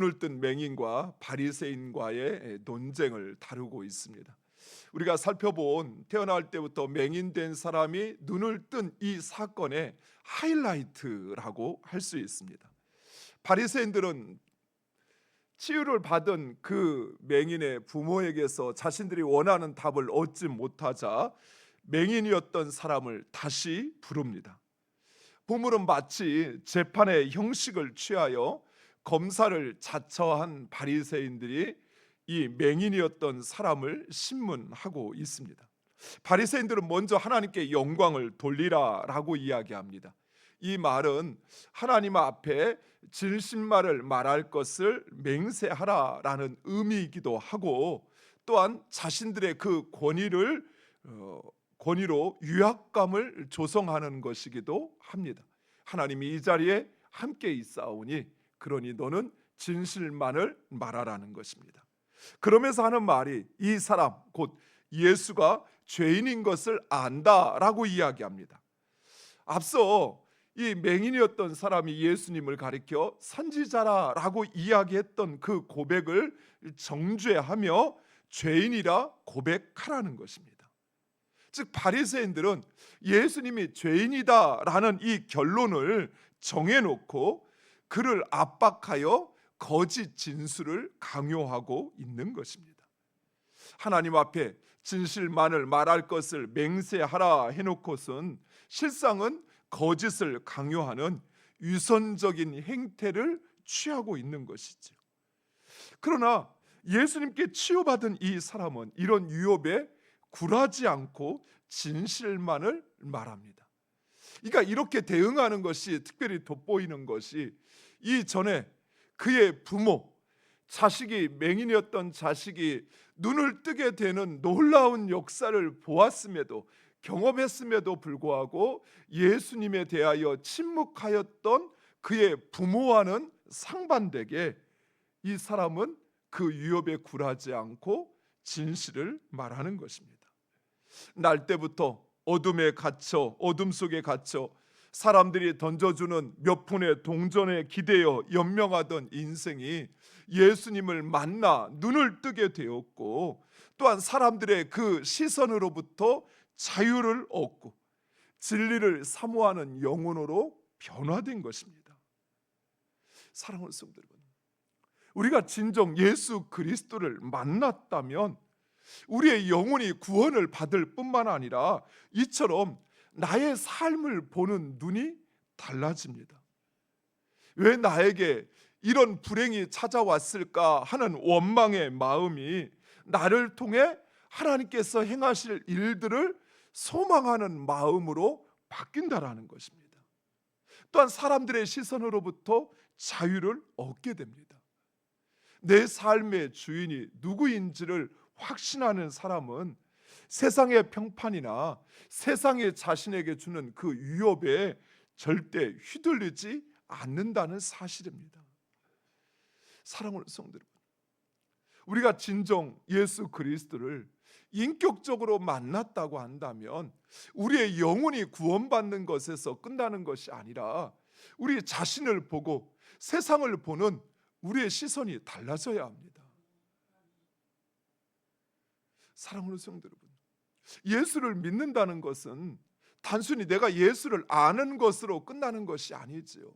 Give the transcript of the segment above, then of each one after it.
눈을 뜬 맹인과 바리새인과의 논쟁을 다루고 있습니다. 우리가 살펴본 태어날 때부터 맹인된 사람이 눈을 뜬 이 사건의 하이라이트라고 할 수 있습니다. 바리새인들은 치유를 받은 그 맹인의 부모에게서 자신들이 원하는 답을 얻지 못하자 맹인이었던 사람을 다시 부릅니다. 보물은 마치 재판의 형식을 취하여 검사를 자처한 바리새인들이 이 맹인이었던 사람을 신문하고 있습니다. 바리새인들은 먼저 하나님께 영광을 돌리라라고 이야기합니다. 이 말은 하나님 앞에 진실말을 말할 것을 맹세하라라는 의미이기도 하고, 또한 자신들의 그 권위로 유압감을 조성하는 것이기도 합니다. 하나님이 이 자리에 함께 있사오니 그러니 너는 진실만을 말하라는 것입니다. 그러면서 하는 말이 이 사람 곧 예수가 죄인인 것을 안다라고 이야기합니다. 앞서 이 맹인이었던 사람이 예수님을 가리켜 선지자라고 이야기했던 그 고백을 정죄하며 죄인이라 고백하라는 것입니다. 즉 바리새인들은 예수님이 죄인이다라는 이 결론을 정해놓고 그를 압박하여 거짓 진술을 강요하고 있는 것입니다. 하나님 앞에 진실만을 말할 것을 맹세하라 해놓고선 실상은 거짓을 강요하는 위선적인 행태를 취하고 있는 것이죠. 그러나 예수님께 치유받은 이 사람은 이런 유혹에 굴하지 않고 진실만을 말합니다. 그러니까 이렇게 대응하는 것이 특별히 돋보이는 것이 이전에 그의 부모, 자식이 맹인이었던 자식이 눈을 뜨게 되는 놀라운 역사를 보았음에도 경험했음에도 불구하고 예수님에 대하여 침묵하였던 그의 부모와는 상반되게 이 사람은 그 유혹에 굴하지 않고 진실을 말하는 것입니다. 날 때부터 어둠에 갇혀 어둠 속에 갇혀 사람들이 던져주는 몇 푼의 동전에 기대어 연명하던 인생이 예수님을 만나 눈을 뜨게 되었고, 또한 사람들의 그 시선으로부터 자유를 얻고 진리를 사모하는 영혼으로 변화된 것입니다. 사랑하는 성도 여러분, 우리가 진정 예수 그리스도를 만났다면 우리의 영혼이 구원을 받을 뿐만 아니라 이처럼 나의 삶을 보는 눈이 달라집니다. 왜 나에게 이런 불행이 찾아왔을까 하는 원망의 마음이 나를 통해 하나님께서 행하실 일들을 소망하는 마음으로 바뀐다라는 것입니다. 또한 사람들의 시선으로부터 자유를 얻게 됩니다. 내 삶의 주인이 누구인지를 확신하는 사람은 세상의 평판이나 세상이 자신에게 주는 그 위협에 절대 휘둘리지 않는다는 사실입니다. 사랑하는 성도 여러분, 우리가 진정 예수 그리스도를 인격적으로 만났다고 한다면 우리의 영혼이 구원받는 것에서 끝나는 것이 아니라 우리 자신을 보고 세상을 보는 우리의 시선이 달라져야 합니다. 사랑하는 성도 여러분, 예수를 믿는다는 것은 단순히 내가 예수를 아는 것으로 끝나는 것이 아니지요.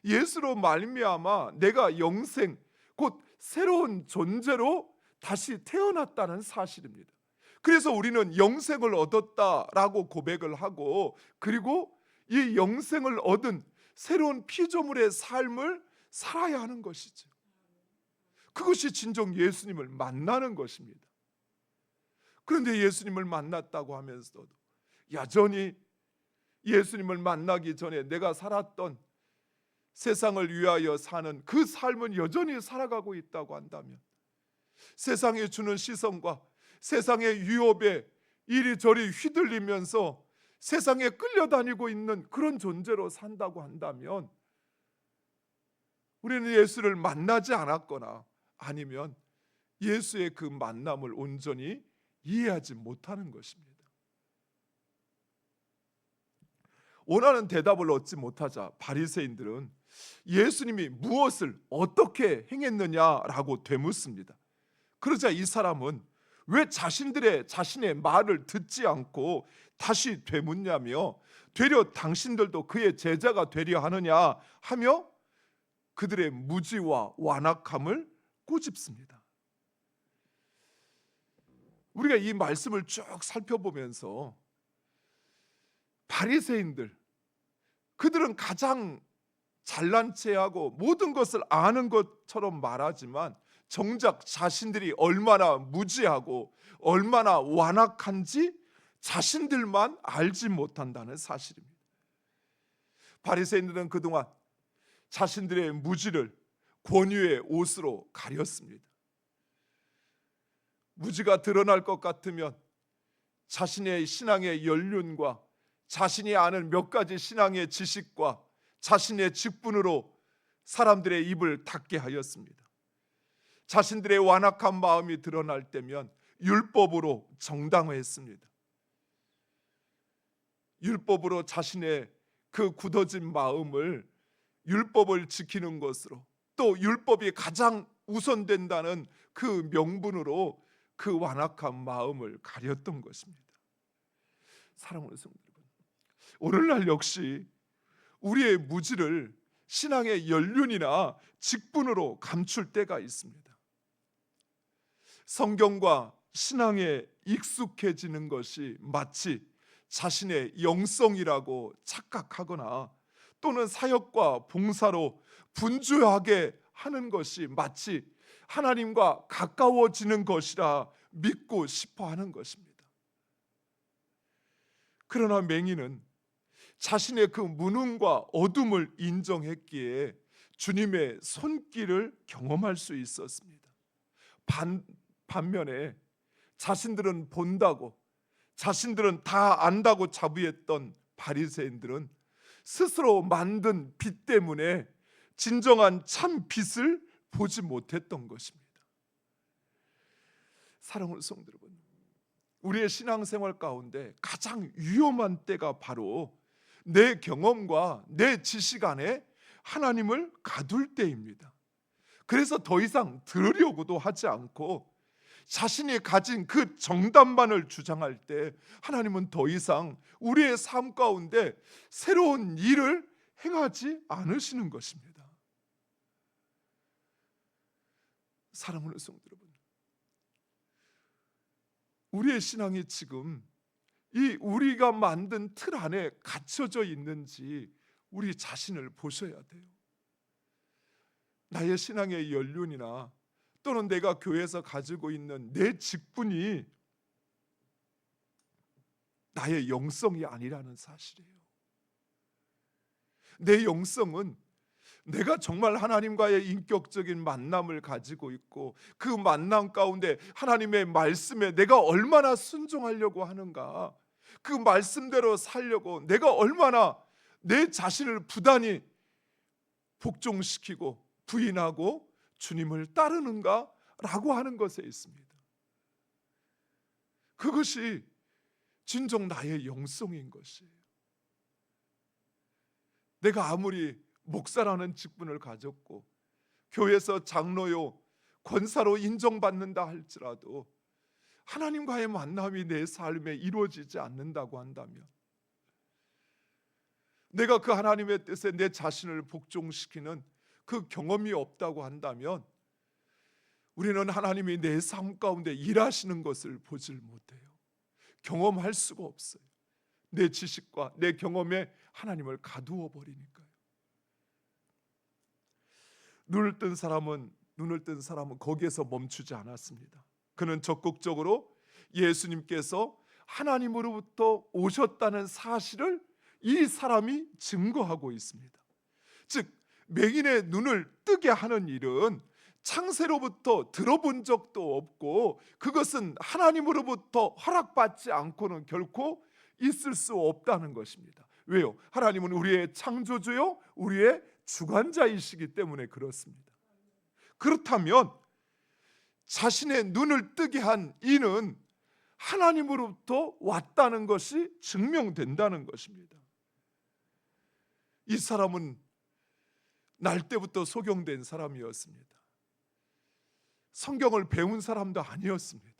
예수로 말미암아 내가 영생 곧 새로운 존재로 다시 태어났다는 사실입니다. 그래서 우리는 영생을 얻었다라고 고백을 하고, 그리고 이 영생을 얻은 새로운 피조물의 삶을 살아야 하는 것이죠. 그것이 진정 예수님을 만나는 것입니다. 그런데 예수님을 만났다고 하면서도 여전히 예수님을 만나기 전에 내가 살았던 세상을 위하여 사는 그 삶은 여전히 살아가고 있다고 한다면, 세상이 주는 시선과 세상의 유혹에 이리저리 휘둘리면서 세상에 끌려다니고 있는 그런 존재로 산다고 한다면 우리는 예수를 만나지 않았거나 아니면 예수의 그 만남을 온전히 이해하지 못하는 것입니다. 원하는 대답을 얻지 못하자 바리새인들은 예수님이 무엇을 어떻게 행했느냐라고 되묻습니다. 그러자 이 사람은 왜 자신의 말을 듣지 않고 다시 되묻냐며, 되려 당신들도 그의 제자가 되려 하느냐 하며 그들의 무지와 완악함을 꼬집습니다. 우리가 이 말씀을 쭉 살펴보면서 바리새인들, 그들은 가장 잘난 체하고 모든 것을 아는 것처럼 말하지만 정작 자신들이 얼마나 무지하고 얼마나 완악한지 자신들만 알지 못한다는 사실입니다. 바리새인들은 그동안 자신들의 무지를 권위의 옷으로 가렸습니다. 무지가 드러날 것 같으면 자신의 신앙의 연륜과 자신이 아는 몇 가지 신앙의 지식과 자신의 직분으로 사람들의 입을 닫게 하였습니다. 자신들의 완악한 마음이 드러날 때면 율법으로 정당화했습니다. 율법으로 자신의 그 굳어진 마음을 율법을 지키는 것으로, 또 율법이 가장 우선된다는 그 명분으로 그 완악한 마음을 가렸던 것입니다. 사랑하는 성도 여러분, 오늘날 역시 우리의 무지를 신앙의 연륜이나 직분으로 감출 때가 있습니다. 성경과 신앙에 익숙해지는 것이 마치 자신의 영성이라고 착각하거나 또는 사역과 봉사로 분주하게 하는 것이 마치 하나님과 가까워지는 것이라 믿고 싶어 하는 것입니다. 그러나 맹인은 자신의 그 무능과 어둠을 인정했기에 주님의 손길을 경험할 수 있었습니다. 반면에 자신들은 본다고, 자신들은 다 안다고 자부했던 바리새인들은 스스로 만든 빛 때문에 진정한 참 빛을 보지 못했던 것입니다. 사랑하는 성도 여러분, 우리의 신앙생활 가운데 가장 위험한 때가 바로 내 경험과 내 지식 안에 하나님을 가둘 때입니다. 그래서 더 이상 들으려고도 하지 않고 자신이 가진 그 정답만을 주장할 때 하나님은 더 이상 우리의 삶 가운데 새로운 일을 행하지 않으시는 것입니다. 사랑하는 성도 여러분, 우리의 신앙이 지금 이 우리가 만든 틀 안에 갇혀져 있는지 우리 자신을 보셔야 돼요. 나의 신앙의 연륜이나 또는 내가 교회에서 가지고 있는 내 직분이 나의 영성이 아니라는 사실이에요. 내 영성은 내가 정말 하나님과의 인격적인 만남을 가지고 있고 그 만남 가운데 하나님의 말씀에 내가 얼마나 순종하려고 하는가, 그 말씀대로 살려고 내가 얼마나 내 자신을 부단히 복종시키고 부인하고 주님을 따르는가라고 하는 것에 있습니다. 그것이 진정 나의 영성인 것이에요. 내가 아무리 목사라는 직분을 가졌고 교회에서 장로요 권사로 인정받는다 할지라도 하나님과의 만남이 내 삶에 이루어지지 않는다고 한다면, 내가 그 하나님의 뜻에 내 자신을 복종시키는 그 경험이 없다고 한다면 우리는 하나님이 내 삶 가운데 일하시는 것을 보질 못해요. 경험할 수가 없어요. 내 지식과 내 경험에 하나님을 가두어 버리니까요. 눈을 뜬 사람은 거기에서 멈추지 않았습니다. 그는 적극적으로 예수님께서 하나님으로부터 오셨다는 사실을 이 사람이 증거하고 있습니다. 즉 맹인의 눈을 뜨게 하는 일은 창세로부터 들어본 적도 없고 그것은 하나님으로부터 허락받지 않고는 결코 있을 수 없다는 것입니다. 왜요? 하나님은 우리의 창조주요 우리의 주관자이시기 때문에 그렇습니다. 그렇다면 자신의 눈을 뜨게 한 이는 하나님으로부터 왔다는 것이 증명된다는 것입니다. 이 사람은 날 때부터 소경된 사람이었습니다. 성경을 배운 사람도 아니었습니다.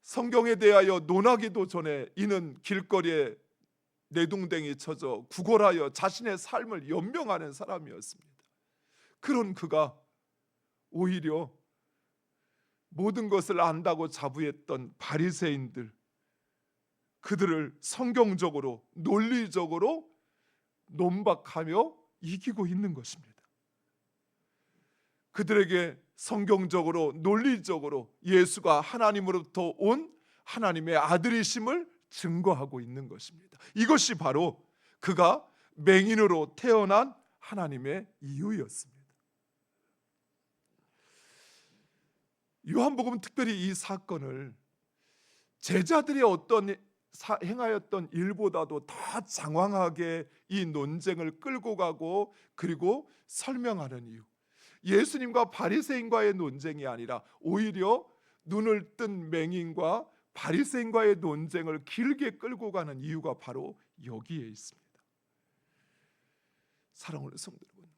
성경에 대하여 논하기도 전에 이는 길거리에 내둥댕이 쳐져 구걸하여 자신의 삶을 연명하는 사람이었습니다. 그런 그가 오히려 모든 것을 안다고 자부했던 바리새인들, 그들을 성경적으로 논리적으로 논박하며 이기고 있는 것입니다. 그들에게 성경적으로 논리적으로 예수가 하나님으로부터 온 하나님의 아들이심을 증거하고 있는 것입니다. 이것이 바로 그가 맹인으로 태어난 하나님의 이유였습니다. 요한복음은 특별히 이 사건을 제자들이 어떤 행하였던 일보다도 더 장황하게 이 논쟁을 끌고 가고 그리고 설명하는 이유, 예수님과 바리새인과의 논쟁이 아니라 오히려 눈을 뜬 맹인과 바리새인과의 논쟁을 길게 끌고 가는 이유가 바로 여기에 있습니다. 사랑하는 성도 여러분,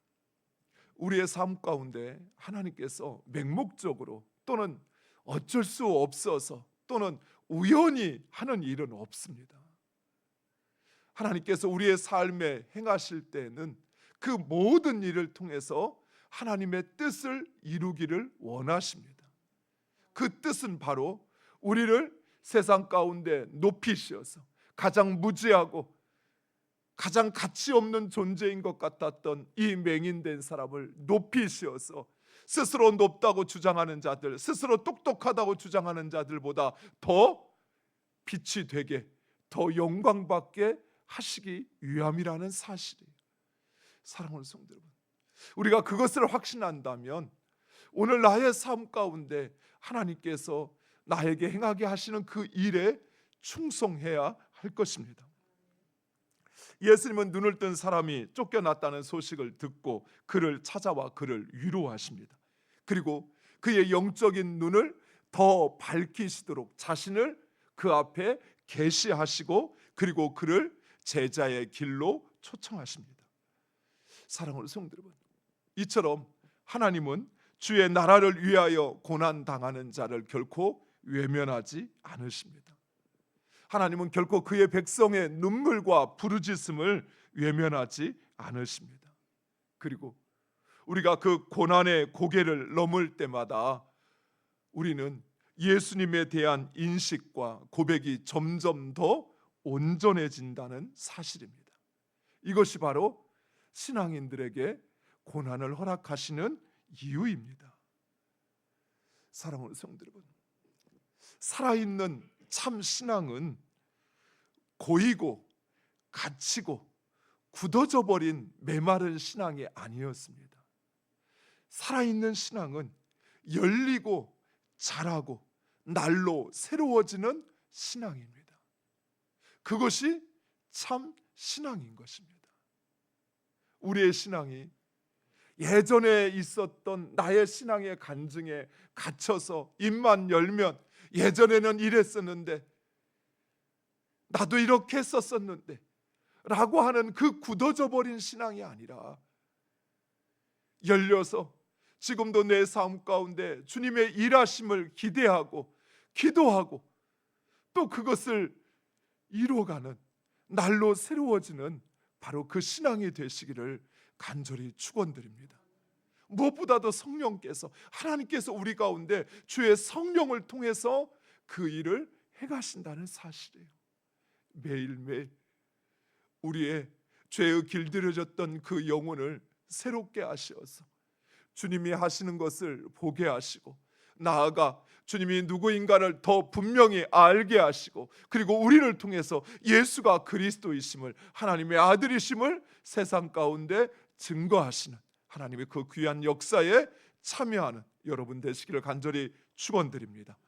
우리의 삶 가운데 하나님께서 맹목적으로 또는 어쩔 수 없어서 또는 우연히 하는 일은 없습니다. 하나님께서 우리의 삶에 행하실 때는 그 모든 일을 통해서 하나님의 뜻을 이루기를 원하십니다. 그 뜻은 바로 우리를 세상 가운데 높이시어서 가장 무지하고 가장 가치 없는 존재인 것 같았던 이 맹인된 사람을 높이시어서 스스로 높다고 주장하는 자들, 스스로 똑똑하다고 주장하는 자들보다 더 빛이 되게, 더 영광받게 하시기 위함이라는 사실이에요. 사랑하는 성도 여러분, 우리가 그것을 확신한다면 오늘 나의 삶 가운데 하나님께서 나에게 행하게 하시는 그 일에 충성해야 할 것입니다. 예수님은 눈을 뜬 사람이 쫓겨났다는 소식을 듣고 그를 찾아와 그를 위로하십니다. 그리고 그의 영적인 눈을 더 밝히시도록 자신을 그 앞에 계시하시고 그리고 그를 제자의 길로 초청하십니다. 사랑하는 성도 여러분, 이처럼 하나님은 주의 나라를 위하여 고난당하는 자를 결코 외면하지 않으십니다. 하나님은 결코 그의 백성의 눈물과 부르짖음을 외면하지 않으십니다. 그리고 우리가 그 고난의 고개를 넘을 때마다 우리는 예수님에 대한 인식과 고백이 점점 더 온전해진다는 사실입니다. 이것이 바로 신앙인들에게 고난을 허락하시는 이유입니다. 사랑하는 성도 여러분, 살아있는 참 신앙은 고이고 갇히고 굳어져 버린 메마른 신앙이 아니었습니다. 살아있는 신앙은 열리고 자라고 날로 새로워지는 신앙입니다. 그것이 참 신앙인 것입니다. 우리의 신앙이 예전에 있었던 나의 신앙의 간증에 갇혀서 입만 열면 예전에는 이랬었는데 나도 이렇게 했었었는데 라고 하는 그 굳어져 버린 신앙이 아니라 열려서 지금도 내 삶 가운데 주님의 일하심을 기대하고 기도하고 또 그것을 이루어가는 날로 새로워지는 바로 그 신앙이 되시기를 간절히 축원드립니다. 무엇보다도 성령께서, 하나님께서 우리 가운데 주의 성령을 통해서 그 일을 행하신다는 사실이에요. 매일매일 우리의 죄의 길들여졌던 그 영혼을 새롭게 하시어서 주님이 하시는 것을 보게 하시고 나아가 주님이 누구인가를 더 분명히 알게 하시고 그리고 우리를 통해서 예수가 그리스도이심을, 하나님의 아들이심을 세상 가운데 증거하시는 하나님의 그 귀한 역사에 참여하는 여러분 되시기를 간절히 축원드립니다.